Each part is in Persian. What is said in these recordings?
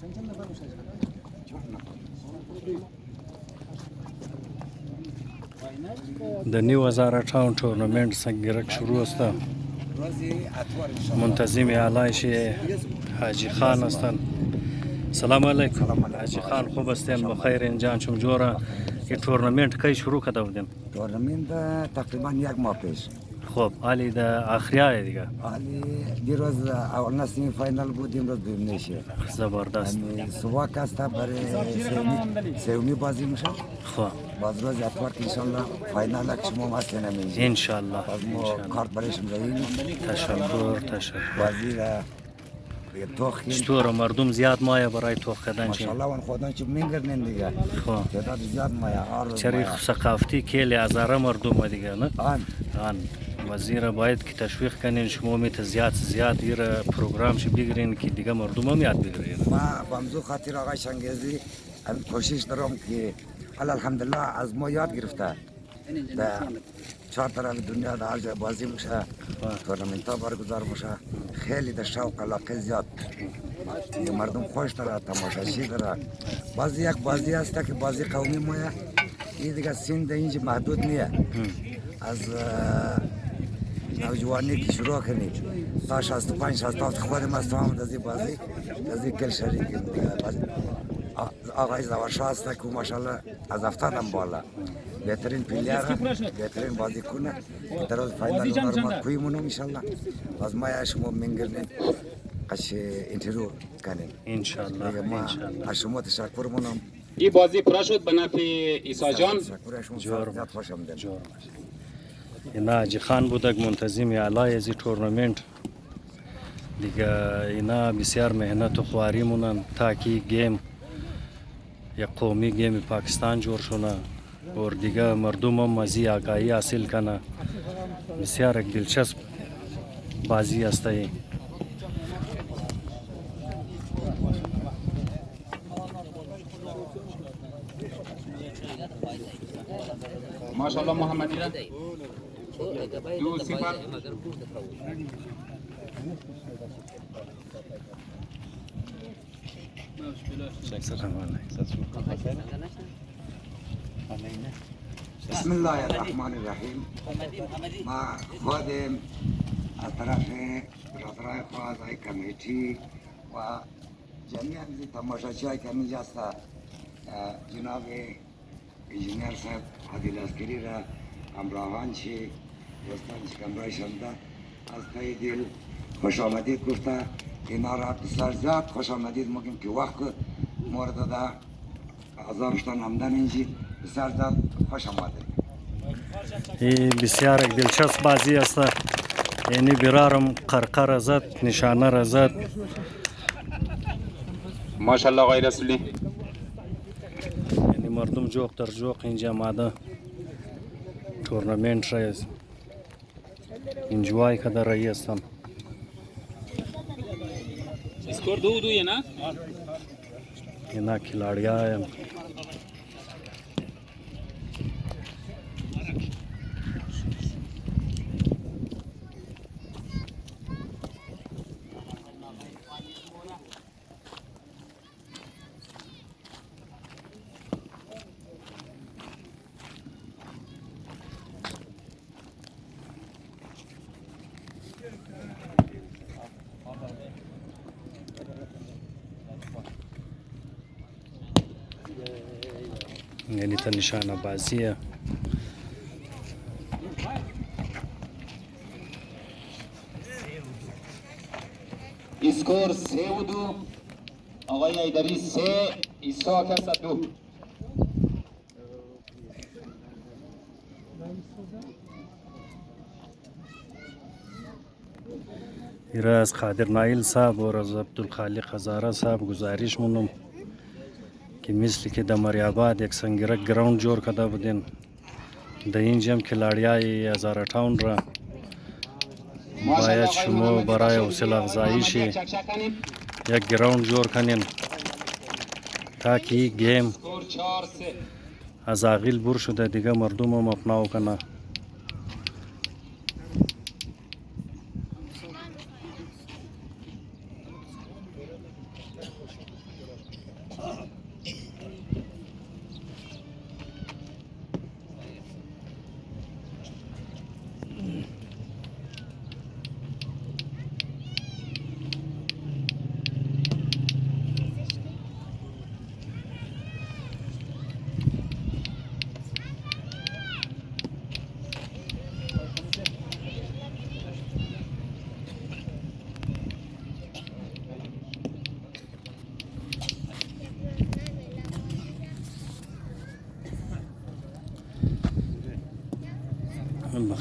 د نیو هزار اټاون تورنمنت سنگرک شروع است. منتظم اعلایش حاجی خان هستند. سلام علیکم حاجی خان، خوب هستین؟ بخیر اینجا چون جورا این تورنمنت کی شروع کرده بودین؟ تورنمنت تقریبا یک ماه پیش. خب حالی در آخریه دیگه؟ حالی دیروز اول سیمی فاینال بود، امروز دوم نشه. زبردست. صبح کاستا برای سومی بازی میشه. خب باز روز اتوار که انشالله فاینال که شما ماست نمیشه. انشالله. باز ما کارت برایش میدهیم. تشکر. بازی را چطور مردم زیاد مایه برای توخ کردن؟ ماشاءالله اون خودان چه میگردن دیگه. خب تعداد زیاد مایه. چریخ ثقافتی کلی هزاره مردم دیگه نه؟ آن وزیر باید که تشویق کنین شما میت زیاد یه پروگرام چه بگیرین که دیگه مردم هم یاد بگیرین. ما بامزو خاطر آقای شنگیزی کوشش دارم که الحمدلله از ما یاد گرفته در 4 طرف دنیا در هر جای بازی میشه، تورنمنت ها برگزار میشه. خیلی در شوق علاقه زیاد مردم خوش داره، تماشاچی داره. بازی یک بازی است که بازی قومی مایه، این دیگه سن در اینجا محدود نیه. از نوجوانی که شروع کنید تا 65 67 خودم از تمام از این بازی از این کل شریکیم دیگه. آقای زوارشاه هست که ماشاءالله از 70 هم بالا بهترین پلیر، بهترین بازیکن که در روز فاینال اونها ما کویمونم انشالله. از ما شما منگرنین قش اینترو کنین انشالله. ما از شما تشکر مونم. این بازی پرا شد به نفع عیسی جان. تشکر شما زیاد خوش آمدید. اینا حاجی خان بودک منتظم اعلای از این تورنمنت دیگه. اینا بسیار مهنت و خواری مونن تا که گیم یک قومی گیم پاکستان جور شونه اور دیگه مردم هم ازی آگاهی حاصل کنه. بسیار یک دلچسب بازی است. ماشاءالله محمدی را 2-0 بسم الله الرحمن الرحیم. ما خودم از طرف برادرای خواهد های کمیتی و جمعی همزی تماشاچی های کمیتی هست جناب انجینیر صاحب عادل عسکری را همراهان چی دوستان چی کمرای شنده از تای دل خوش آمدید گفته. اینا را بسیار زیاد خوش آمدید مگیم که وقت مورد ده عذابشتان همدن اینجی بسیار زیاد خوش آمدید. این بسیار یک دلچسب بازی است. یعنی برارم قرقر زد، نشانه را زد. ماشاءالله آقای رسولی. یعنی مردم جوق در جوق اینجا آماده تورنمنت را انجوای کرده رایی هستن. اسکور 2-2 نه؟ اینا کلاڑیا یعنی تا نشانه بازیه. اسکور 3-2 آقای ایدری 3 عیسی کسا 2. ایره از قادر نایل صاحب و از عبدالخالق هزاره صاحب گزارش مونم که مثل که در مریاباد یک سنگرک گراوند جور کرده بودین در اینجا هم کلاڑیای هزاره تاون را باید شما برای حوصله افزایش یک گراوند جور کنین تا که این گیم از عاقل بور شده دیگه مردم هم اپناو کنه.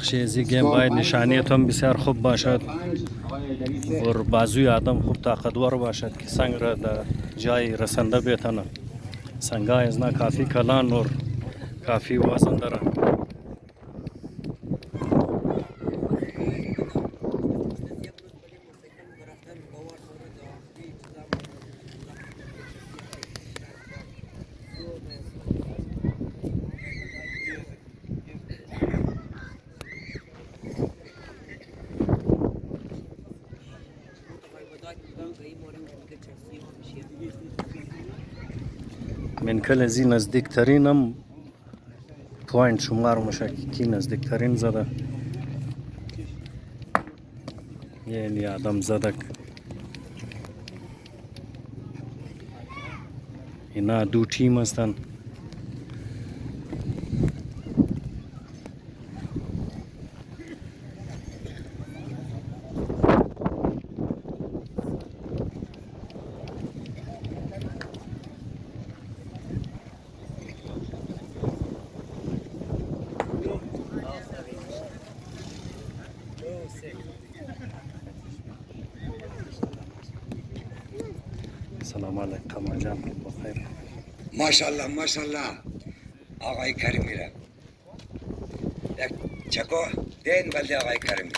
بخشی از این گیم باید نشانیت هم بسیار خوب باشد و بازوی آدم خوب طاقتور باشد که سنگ را در جای رسنده بتانه. سنگای از نه کافی کلان و کافی وزن داره. من کل از این نزدیکترینم پوینت شمار میشه که نزدیکترین زده. یعنی آدم زده اینا دو تیم هستن. سلام علیکم جان بخیر. ماشاءالله ماشاءالله آقای کریمی را یک چکو دین بلده آقای کریمی.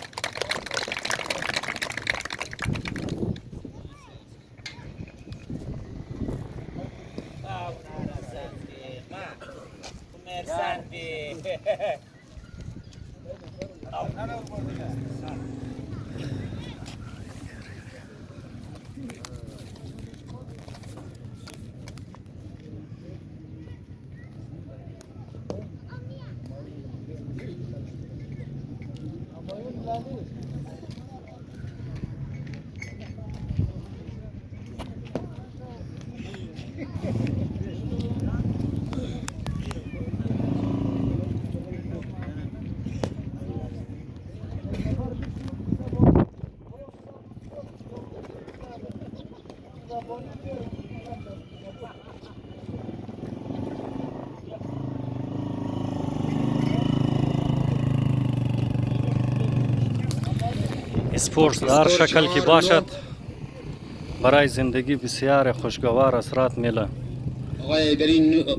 اسپورت در هر شکل که باشد برای زندگی بسیار خوشگوار اثرات میله.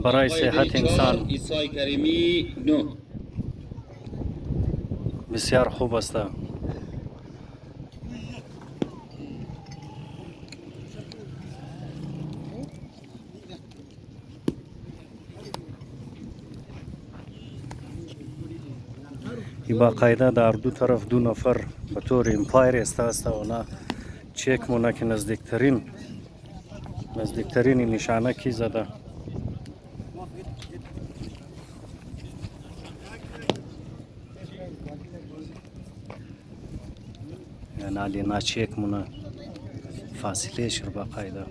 برای صحت انسان ایسای کریمی 9 بسیار خوب است. این باقاعده در دو طرف دو نفر به طور امپایر است و نه چک مونه که نزدیکترین نشانه کی زده. یعنی علی نه چک مونه فاصله شر باقاعده.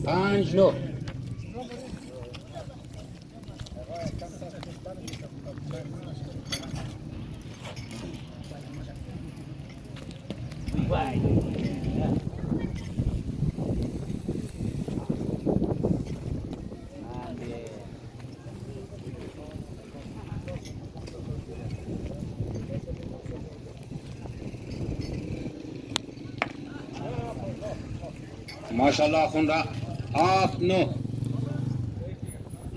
پنج 9 ماشاءالله خون را آف 9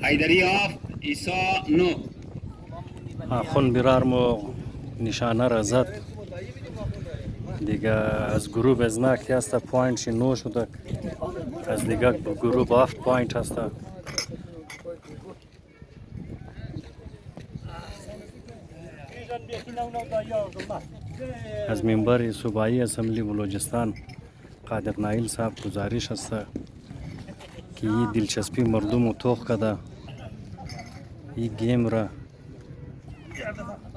حیدری آف ایسا 9 خون بیرارمو نشانه را زد دیگه. از گروه ازناک هست پوینت 9 شده. از دیگه گروه 7 پوینت هست. از منبر صوبایی اسمبلی بلوچستان قادر نایل صاحب گزارش است که این دلچسپی مردم رو توخ کده این گیم را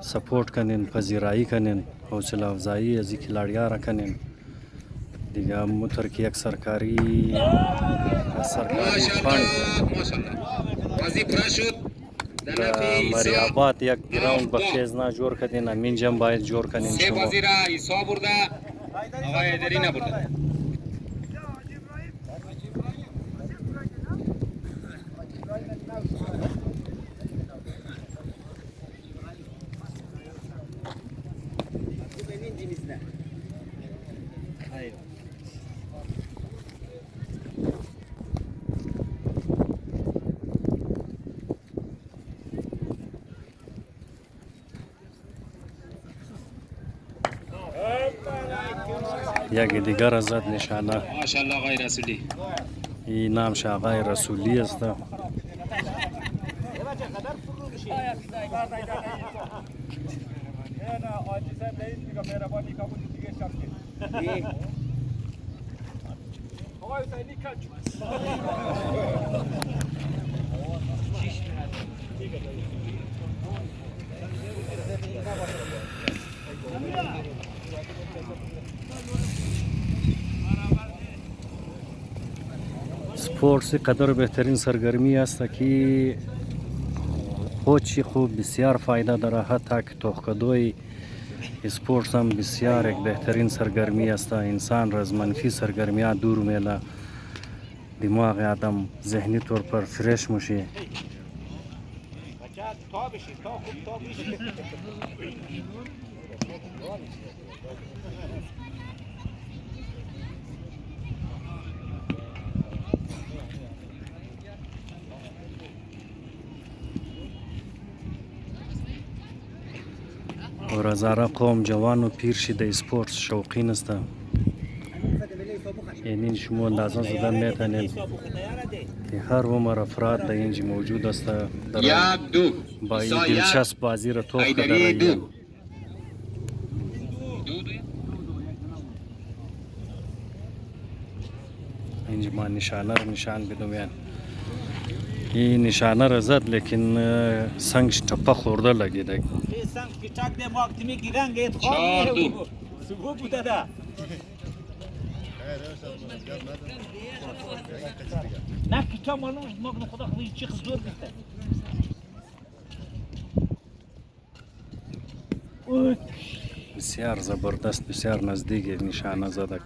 سپورت کنین، پذیرایی کنین، حوصله افزایی از این کلاڑیا را کنین دیگه موتر که یک سرکاری ماشاءالله فند ماشاءالله بازی پوره شد در نفع مری عیسی آباد یک گراوند بخیز نه جور کردین امینجم باید جور کنین سه شما بازی را عیسی برده آقای حیدری نبرده. یک دیگر از زد نشانه ماشاءالله آقای رسولی این نامش آقای رسولی است سپورتس قدر بهترین سرگرمی است که خودشی خوب بسیار فایده داره حتی که توخکدوی سپورتس هم بسیار یک بهترین سرگرمی است انسان را از منفی سرگرمی ها دور میله دماغ آدم ذهنی طور پر فرش میشه و هزاره قوم جوان و پیر شده اسپورت شوقین است یعنی شما اندازه زدن میتونید که هر عمر افراد در اینجا موجود است در یک دو با این عیسی یک دلچسب بازی را توخ در حیدری رایان دو اینجا ما نشانه را نشان بدم این نشانه را زد لیکن سنگش ټپه خورده لگیده سنگ پیچاک ده وقتی میگیرن گیت چهار دو. خواب صبح بوده ده نه پیچا معلوم مگن خدا خوی چی زور بیسته بسیار زبردست بسیار نزدیک نشانه زدک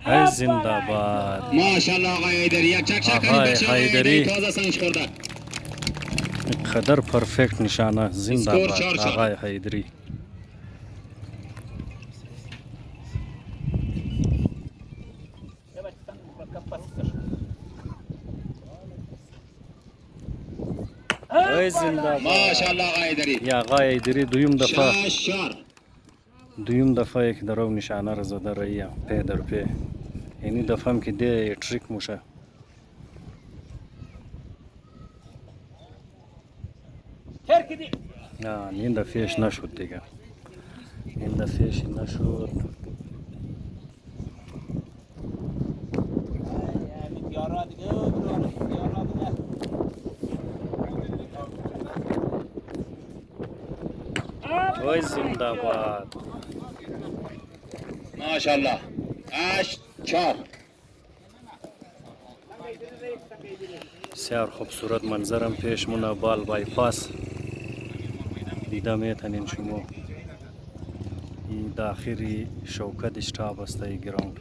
ای زنده باد ماشاءالله آقای حیدری یک چک چک آقای کنید بچه آقای حیدری. حیدری تازه سنج خورده قدر پرفکت نشانه زنده اسکور باد 4-4. آقای حیدری ای زنده باد ماشاءالله آقای حیدری یا آقای حیدری دویم دفعه که درو نشانه را زده رایی پی در پی یعنی دفعه هم که ده تریک موشه نه این دفعهش نشد دیگه این دفعهش نشد وای زنده باد ماشاءالله 8-4 بسیار خوبصورت منظرم پیش مونه بال بایپاس دیده میتونین شما این داخلی شوکت اشتاب است ای گراوند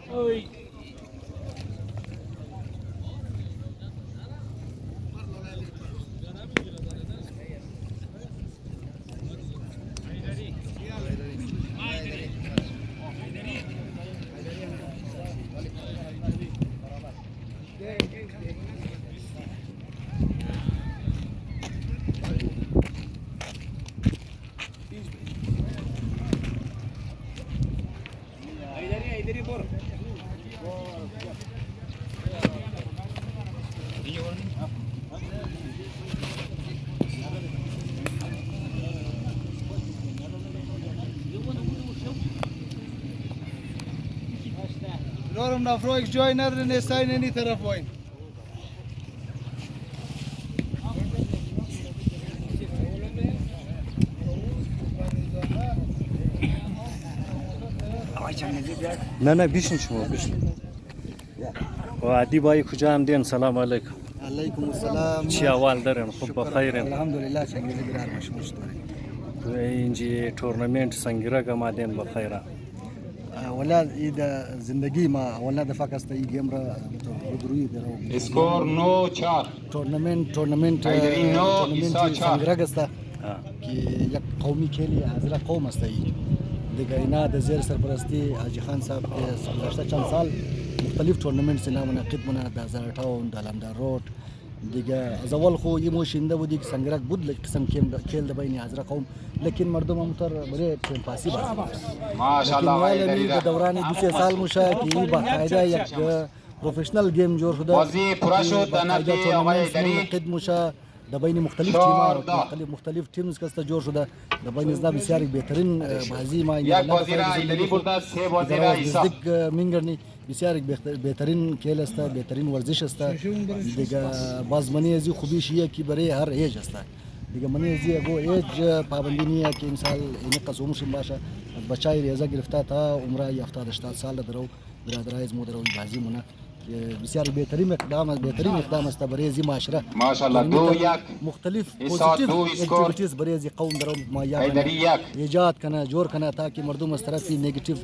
دارم نفرایش جای نداره نستاین اینی طرف واین نه بیشین شما بیشین و عادی بای کجا هم دین سلام علیکم علیکم السلام. چی احوال دارین خوب بخیرین الحمدلله چنگیزی برار مشموش داری. اینجی تورنمنت سنگیرگ ما دین بخیره ولا إذا زندگی ما ولا دفعه است این گیم را بدروی درو. اسکور 9-4. تورنمنت سنگرگ است که یک قومی کلی از را قوم است این. دیگه اینا در زیر سرپرستی حاجی خان صاحب گذشته چند سال مختلف تورنمنت سنا منعقد مونه در زرتاون در لمدار رود دیگه از اول خو یه موشنده بودی که سنگرک بود قسم کل دبینی از قوم لیکن مردم همونطور برای تیم پاسی باز ماشاءالله آقای لیکن در دوران 2 سال موشه که این باقاعده یک پروفشنال گیم جور شده بازی پورا شد در نفع آقای دری. منعقد موشه دبینی مختلف تیم‌ها مختلف تیمز کسته جور شده دبینی از بسیاری بهترین بازی ما یک بازی را ایدری برده 3 بازی را ایسا مینگرنی بسیار بهترین کھیل است بهترین ورزش است دیگه باز منی ازی خوبیش یه کی برای هر ایج است دیگه منی ازی اگو ایج پابندی نیه که مثال این قصومش باشه بچای ریاضه گرفته تا عمره 70 سال درو برادرای از مدرو بازی مونه بسیار بهترین اقدام است برای ازی معاشره ماشاءالله 2-1 مختلف ایسا 2 اسکور اکتیویتیز برای ازی قوم درو ایدری 1 ایجاد کنه جور کنه تاکي مردم از طرفی نیگیتیو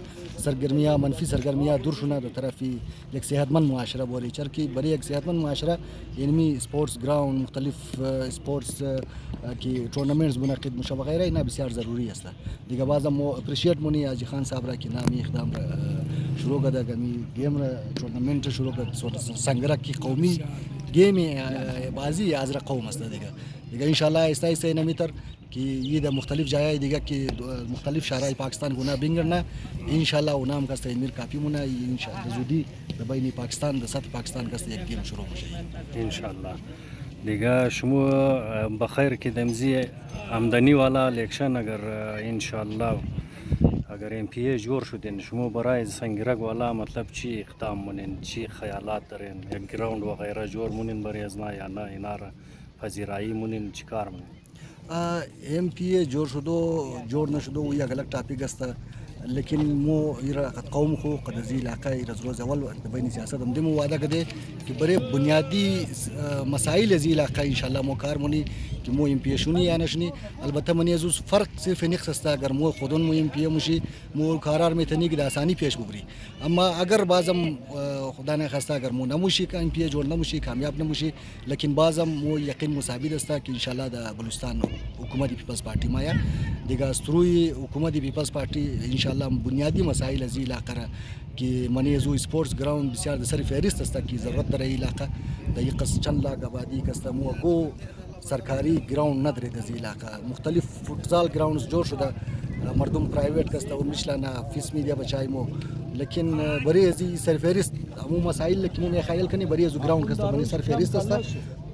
سرگرمیاں منفی سرگرمیاں دور شونه در طرفی یک صحتمند معاشره بولی چرکی برای یک صحتمند معاشره یعنی سپورتس گراوند مختلف سپورتس کی تورنمنتس منعقد مشه و غیره اینا بسیار ضروری است دیگه بازم اپریشیت مونی حاجی خان صاحب را که نامی اقدام شروع کرده گمی گیم تورنمنت شروع کرد سنگرک کی قومی گیم بازی از قوم است دیگه ان شاء الله آهسته اینا میتر که یہ در مختلف جای دیگه که مختلف شهرهای پاکستان گونه بینگرنه ان شاء الله اونام کست امیر کافی مونه ان شاء الله زودی در بین پاکستان در سطح پاکستان کست یک گیم شروع میشه ان شاء الله دیگه شما بخیر که دمزی آمدنی والا الیکشن اگر ان شاء الله اگر ام پی جور شدین شما برای سنگرگ والا مطلب چی اقدام مونین چی خیالات دارین یک گراوند و غیره جور مونین برای از نه یا نه اینا را پذیرایی مونین چیکار مونین ام پی جور شدو جور نشدو و یک الگ ټاپیک است لیکن مو قد قوم خو قد زی علاقه روز اول بین سیاست هم دمو وعده کده که برای بنیادی مسائل زی علاقه ان شاء الله مو کار مونی که مو ام پی شونی یا نشنی البته منی از فرق صرف نقص است اگر مو خودون مو ام پی مشی مو قرار میتنی که آسانی پیش ببری اما اگر بازم خدا نخواسته اگر مو نموشی که ام پی جوړ نموشی کامیاب نموشی لیکن بازم مو یقین مصابید است که ان شاء الله د بلوچستان حکومت پیپلز پارتی مایا دیگه استروی حکومت پیپلز پارتی ان شاء الله بنیادی مسائل از علاقه را که منی زو سپورتس گراوند بسیار د سری فهرست است که ضرورت در علاقه دقیقه چند لاک آبادی کسته مو کو سرکاری گراوند نداره در علاقه مختلف فوتزال گراوندز جوړ شده مردم پرایویت کسته و مشلانه فیس میدیا بچای مو لیکن برای ازی سرفهرست مو مسائل که مو خیال کنی برای زو گراوند کسته برای سرفهرست است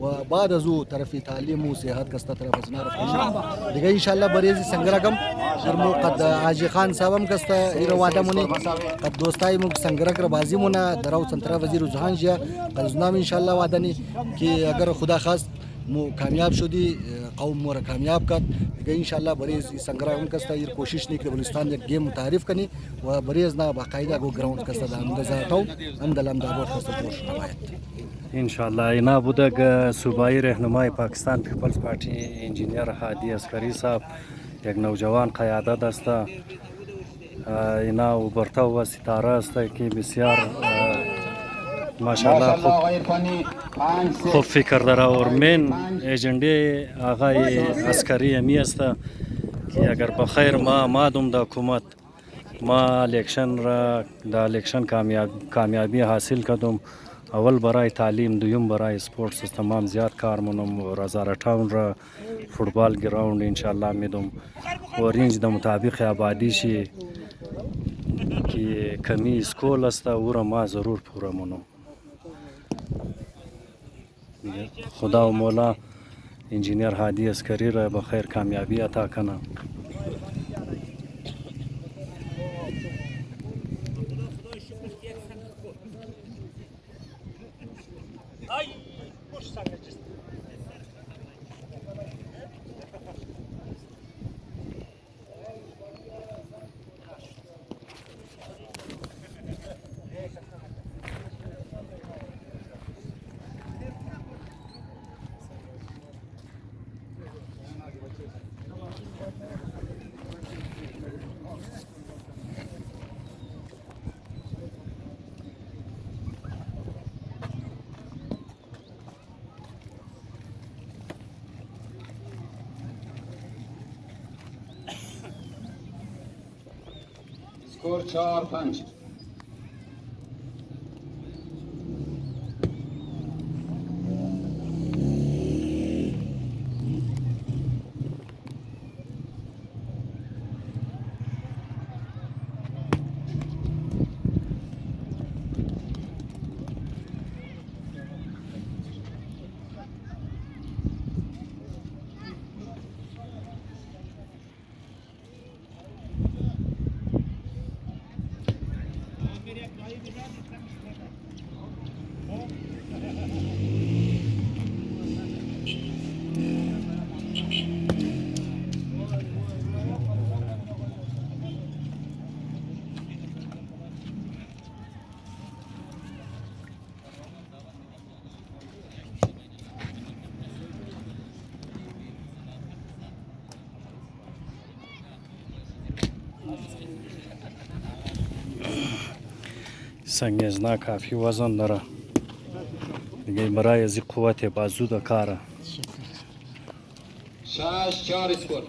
و بعد ازو طرفی تعلیم و صحت کسته طرف از نعرف کنی دیگه ان شاء الله برای ازی سنگرگم درمو قد حاجی خان صاحبم کسته ایرو واده مونی قد دوستای مو سنگرگ را بازی مونه درو سنترا وزیر جهان جیا قد زنام ان شاء الله واده نی که اگر خدا خواست مو کامیاب شدی قوم مو را کامیاب کرد دیگه ان شاء الله برای سنگرگم کسته ایر کوشش نی که بلوچستان یک گیم تعریف کنی و برای از نه باقاعده گو گراوند کسته دام دزاتو ام دلم دابور کسته جوړ شو باید ان شاء الله اینا بودگ صوبایی رهنمای پاکستان پیپلز پارتی انجینیر هادی عسکری صاحب یک نوجوان قیادت است اینا برته و ستاره است که بسیار ماشاءالله خوب فکر داره اور من ایجنده آقای عسکری امی است که اگر بخیر ما دوم د حکومت ما الیکشن کامیابی حاصل کردم اول برای تعلیم دویم برای سپورتس تمام زیاد کار مونم و رزاره ټاون را فوتبال گراوند ان شاء الله میدم و رینج د مطابق آبادی شي که کمی اسکول است او را ما ضرور پورا مونم خدا و مولا انجینیر هادی عسکری را بخیر کامیابی عطا کنه Ay, boş sanacağız. اسکور 4-5. سنگیزنا کافی وزن داره دیگه برای از قوت بازو ده کاره 6-4 اسکور.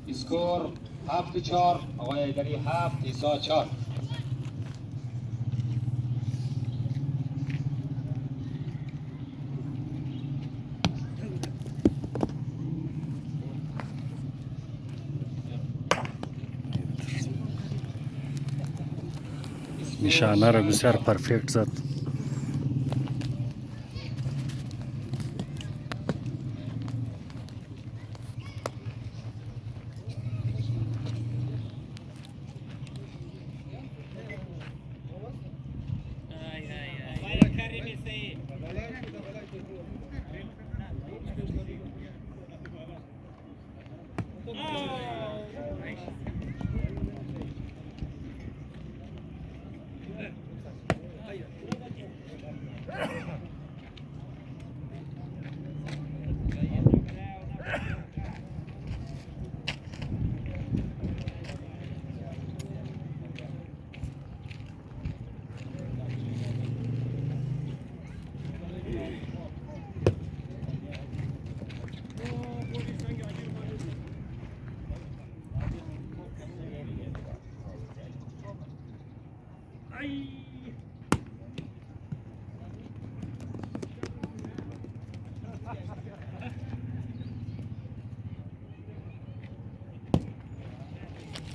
اسکور 7-4 آقای ایدری 7 عیسی 4. نشانه را بسیار پرفکت زد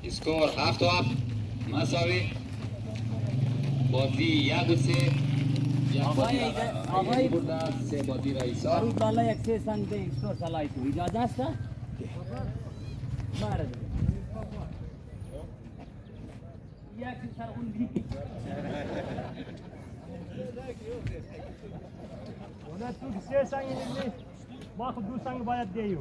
اسکور 7-7 مساوی. بازی 1-3. آقای برده 3 بازی را عیسی. فرود بالا یک 3 سانتی اکسپرت سلای تو اجازه است؟ مرد یک سرغوندی اونا تو سه سنگ نیست ما خود 2 سنگ باید دیو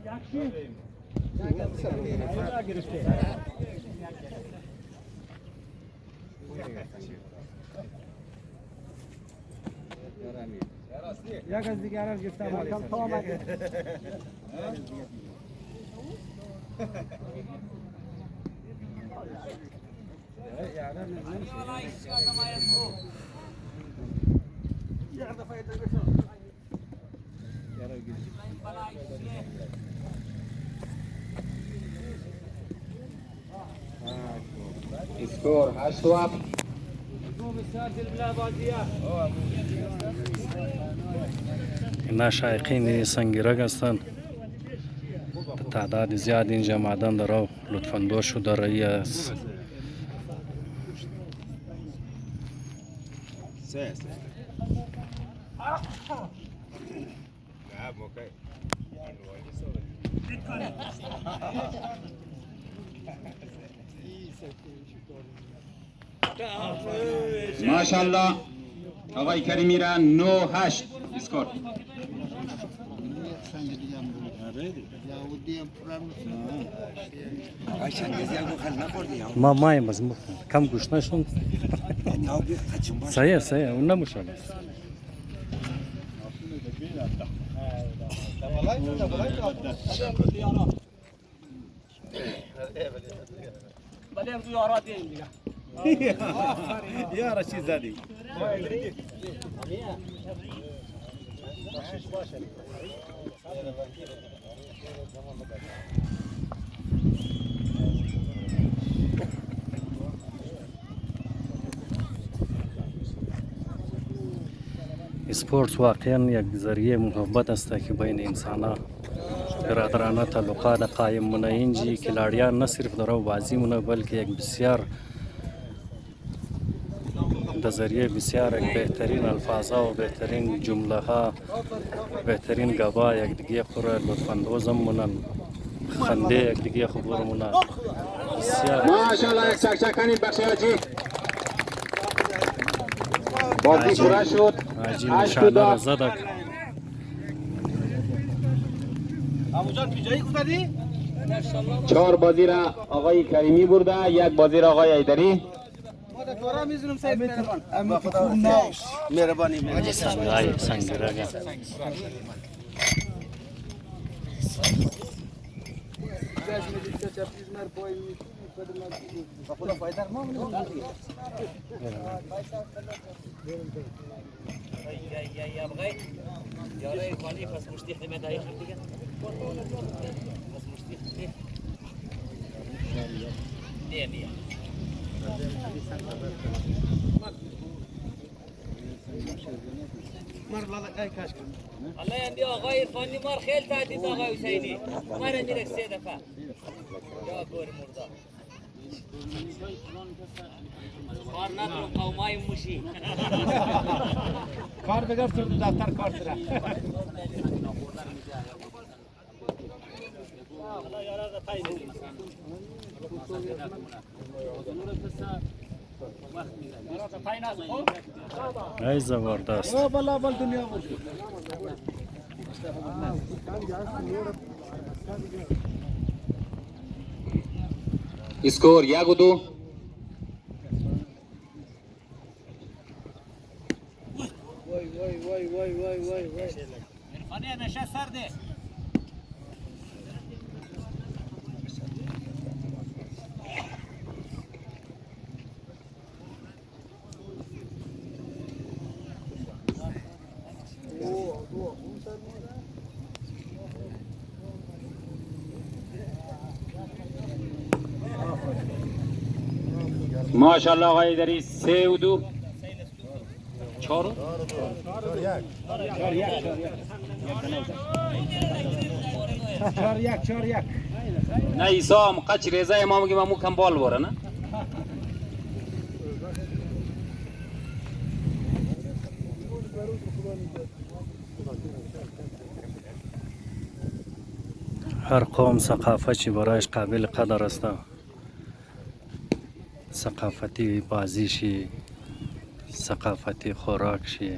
یکی گرفته یک از دیگران گرفتم کم تا آمده اسکور 8-7. اینا شایقین سنگیرگ هستند تعداد زیاد اینجا معدن داره و لطفاندوش و دارایی است ماشاءالله آقای کریمی را 9-8 اسکور. ما مایم از مخ کم گوش نشون صحیح اون نموشاله بعدين زيارات دي يا رشيد زادي اسپورت واقعا یک ذریعه محبت است که بین انسان‌ها برادرانه تعلقات قایم مونه اینجی کلاڑیان نه صرف در بازی مونه بلکه یک بسیار در ذریعه بسیار یک بهترین الفاظها و بهترین جمله ها بهترین گبا یک دیگه خوره لطف اندوزم مونن خنده یک دیگه خبر مونه بسیار ماشاءالله یک چکچک کنید بخشی حاجی. بازی پورا شد. حاجی نشانه را زدک. چهار بازی را آقای کریمی برده، یک بازی را آقای ایدری. سنگای سنگرگا يا بغيت يا ريت فاني بس مش تخدم هذا يخدم بس مش تخدم دي الله يندي آقای فانی مار خیلی تعدید آقای حسینی مار اندی 3 دفعه یا گوری مردا کار ندارم قومای موشی کار بگرد تو دفتر کار سره ای زبردست اسکور 1-2. فانی نشه سرده ماشاءالله آقای ایدری 3-2. 4 نه ایسا هم قچ ریزه امام که ممو کم بال باره نه هر قوم ثقافت چی برایش قابل قدر است ثقافتی بازی شی ثقافتی خوراک شی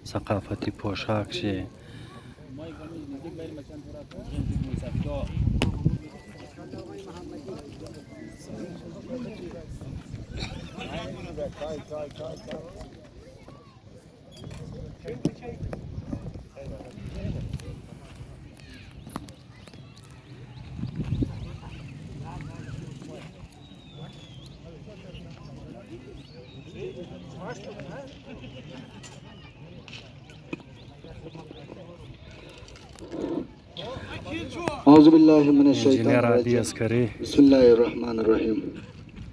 ثقافتی پوشاک شی اعوذ بالله من الشیطان انجینیر عادی الرجیم عسکری بسم الله الرحمن الرحیم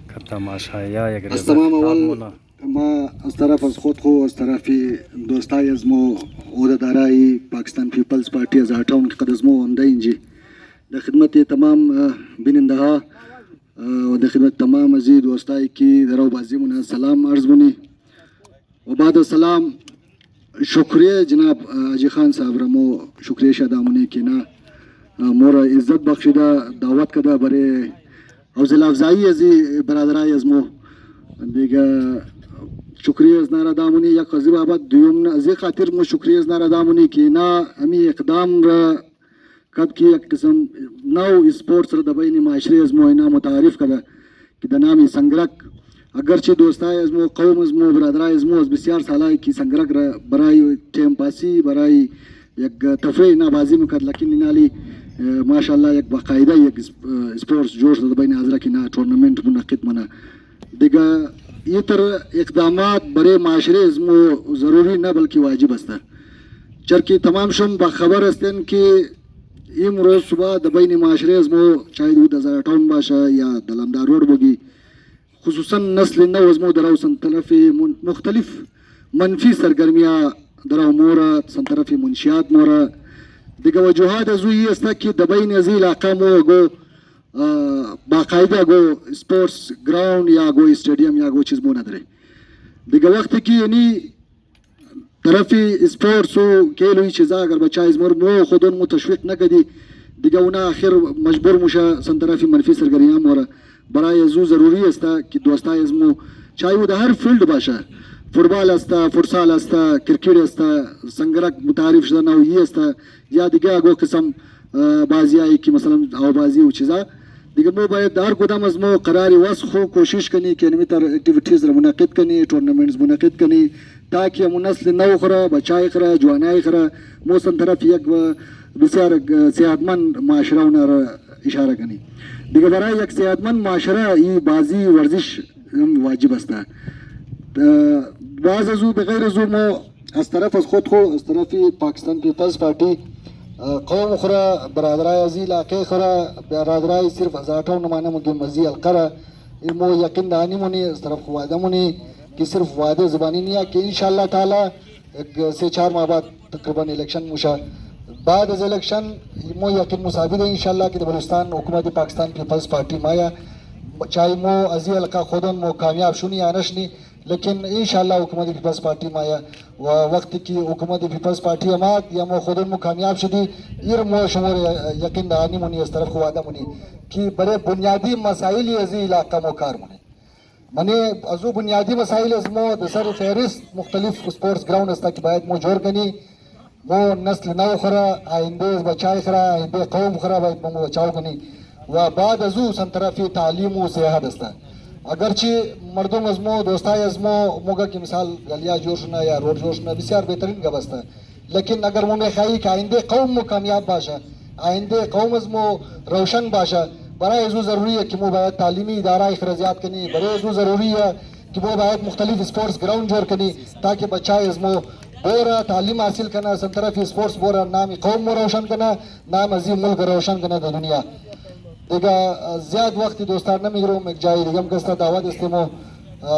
که تماشایا یک از رضا تمام خطاب اول مونه ما از طرف از خود خو از طرف دوستای از مو عهدهدارای پاکستان پیپلز پارتی از هاټاون کې قد مو عمده انجی د خدمت تمام بیننده ها و د خدمت تمام ازی دوستای کی درو بازی مون سلام عرض منی و بعد السلام شکریه جناب اجی خان صاحب رمو شکریه شدامونه کی نه مور عزت بخشیده دعوت کده برای حوصله افزایی ازی برادرای از مو دیگه شکریه از نارادامونی یک قضیه بابت دویم از خاطر مو شکریه از نارادامونی که نه امی اقدام را کب کی یک قسم نو اسپورتس را دبین معاشره از مو اینا متعارف کده که د نامی سنگرک اگرچه دوستای از مو قوم از مو برادرای از مو از بسیار سالای کی سنگرک را برای تیم پاسی برای یک تفریح نه بازی میکرد لکن اینالی ماشاءالله یک باقاعده یک اسپورتس جوړ شد د بین حاضره کی نه تورنمنت منعقد منه دیگه ये तरह इकदामात बड़े माशरे इसमें ज़रूरी न बल्कि वाजिब हस्ता चरकी तमाम शुम बाखबर हस्तें कि इम रोज़ सुबह दबई माशरे इसमें चाहे 2058 बाशा या दलमदार रोड बोगी खुसूसन नस्ल नव इसमें दराव संतरफ़ी मुख्तलिफ मनफी सरगर्मियाँ दराव मोरा संतरफ़ी मुंशियात मोरा दिगा वजूहात अज़ुई हस्ता कि दबई नज़ील आकामो गो बाकायदा गो स्पोर्ट्स ग्राउंड या गो स्टेडियम या गो चीज़ मो नदरे दिगा वक्त की यानी तरफी स्पोर्ट्स हो खेल हुई चीज़ा अगर बच्चा इसमर मो खुदन मो तशवीक न कदी दिगा उना आखिर मजबूर मुशा संतरफी मनफी सरगरियां मोरा बराए अजू ज़रूरी हस्ता कि दोस्ता इसमो चाहे वो हर फील्ड बाशा फुटबॉल हस्ता फुटसाल हस्ता क्रिकेट हस्ता संगरक मुतारिफ शुदा ना ये हस्ता या दिगा गो किस्म बाजी आई कि मसलन आवाबाजी वो चीज़ा دیگه مو باید هر کدام از مو قراری وسخو کوشش کنی که نمیتر اکتیویتیز را منعقد کنی تورنمنتس منعقد کنی تاکه مو نسل نو خره بچای خره جوانای خره مو سن طرف یک بسیار صحتمند معاشره اون را اشاره کنی دیگه برای یک صحتمند معاشره این بازی ورزش واجب است بعض از او بغیر از او مو از طرف از خود خو از طرف پاکستان پیپلز پارتی قوم خرا برادرای ازی علاقه خرا برادرای صرف ازاٹوں نمانه مگی مزی القرا مو یقین دانی مونی از طرف وعده مونی کہ صرف وعده زبانی نہیں ہے کہ انشاءاللہ تعالی سے 4 ماہ بعد تقریباً الیکشن مشا بعد از الیکشن مو یقین مصابید ہے انشاءاللہ کہ بلوچستان حکومت پاکستان پیپلز پارٹی مایا چاہے مو ازی القا خودن مو کامیاب شونی آنشنی لیکن انشاءاللہ حکومت پیپلز پارٹی مایا و وقت کی حکومت پیپلز پارٹی امات یا مو خودن مو کامیاب شدی ایر مو شمور یقین دانی مونی اس طرف وعدہ مونی کہ بڑے بنیادی مسائل ازی علاقہ مو کار مونی منی ازو بنیادی مسائل از مو دسر فہرست مختلف سپورٹس گراؤنڈ استا کی باید مو جوڑ کنی مو نسل نو خرا آئندے بچائی خرا آئندے قوم خرا باید مو بچاو کنی و بعد ازو سن طرفی تعلیم و سیاحت استا اگرچه مردم از مو دوستای از مو موگا کی مثال گلیا جوڑ شنا یا روڈ جوڑ شنا بسیار بہترین گبستا لیکن اگر مو میخواهی که آینده قوم مو کامیاب باشه آینده قوم از مو روشن باشه برای ازو ضروری ہے کہ مو باید تعلیمی ادارہ اخراجات کنی برای ازو ضروری ہے کہ مو باید مختلف اسپورٹس گراؤنڈ جوڑ کنی تاکہ بچائے از مو بورا تعلیم حاصل کرنا سن طرف اسپورٹس بورا نامی قوم مو روشن کرنا نام عظیم ملک روشن کرنا در دنیا دیگه زیاد وقتی دوستان نمیگیرم یک جایی دیگه کستا دعوت استمو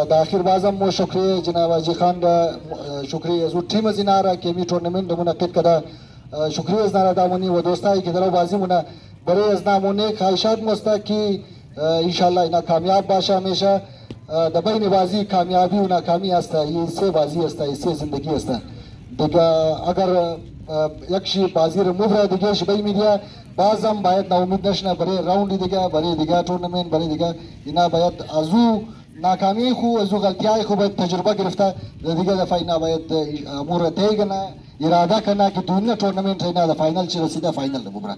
داخل بازم مو شکریه جناب حاجی خان دا شکریه از تیم از اینا را که می تورنمنت منعقد کرده شکریه از نارا دامونی و دوستایی که درو بازی مونه برای از نامونه خواهشات مستا که انشالله اینا کامیاب باشه همیشه دبین بازی کامیابی و ناکامی است این سه بازی است این سه زندگی است دیگه اگر یکشی بازی رو مفرد دیگه شبیه میدیا بازم باید ناامید نشنه برای راوند دیگه برای دیگه تورنمنت برای دیگه اینا باید ازو ناکامی خو ازو غلطیای خو باید تجربه گرفته دیگه دفعه اینا باید امور طی کنه اراده کنه که دنیا تورنمنت اینا د فاینل چه رسیده فاینل ده ببره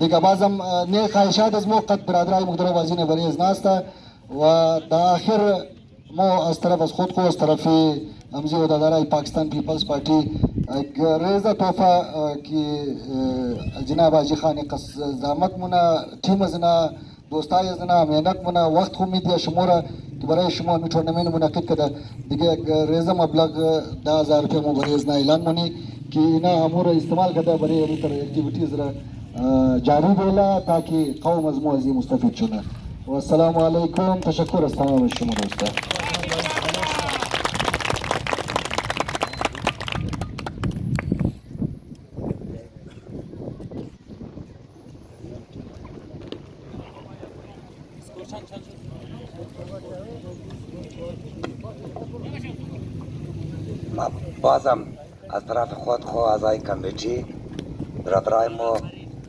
دیگه بازم نه خواهشات از موقت برادرای محترم بازی نه برای از ناسته و در آخر ما از طرف از خود خو از طرف امزی و دادارای پاکستان پیپلز پارتی ریزه توفه که جناب حاجی خان زحمت مونه تیم ازنا دوستای ازنا مهنت مونه وقت خو میدیا شموره که برای شما می تورنمنت منعقد کرده دیگه ریزه مبلغ 10,000 روپیه مو برای ازنا اعلان مونی که اینا امور استعمال کرده برای این طرح اکتیویتیز را جاری بیلا تاکه قوم از مو ازی مستفید شده و السلام علیکم تشکر از تمام شما دوستان بازم از طرف خود خو اعضای کمیتی برادرای مو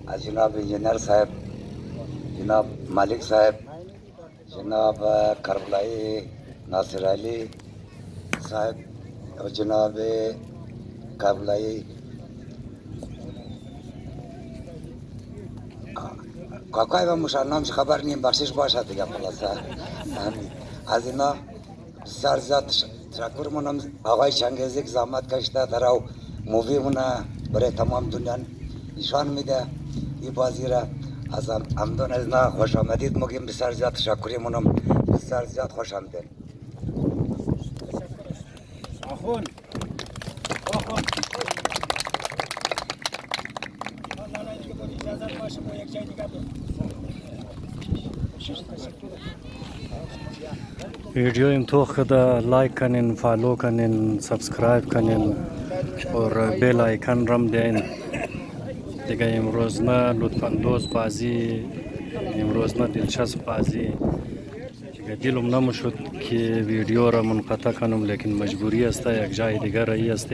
از جناب انجینر صاحب جناب مالک صاحب جناب کربلایی ناصر علی صاحب و جناب قبلایی کاکای و مشانامش خبر نیم بخشش باشد دیگه خلاصه از اینا بسیار زیاد تشکر مونم آقای چنگیزی که زحمت کشته در او مووی مونه برای تمام دنیا نشان میده این بازی را از همدان از اینا خوش آمدید مگیم بسیار زیاد تشکری مونم بسیار زیاد خوش آمدید वीडियो इन तो खुदा लाइक करें फॉलो करें सब्सक्राइब करें और बेल आइकन रम दें دیگه امروز نه لطفاندوز بازی امروز نه دلچسب بازی دیگه دلم نمیشد که ویدیو را منقطع کنم لیکن مجبوری است یک جای دیگر رایی است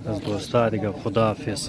از دوستا دیگه خداحافظ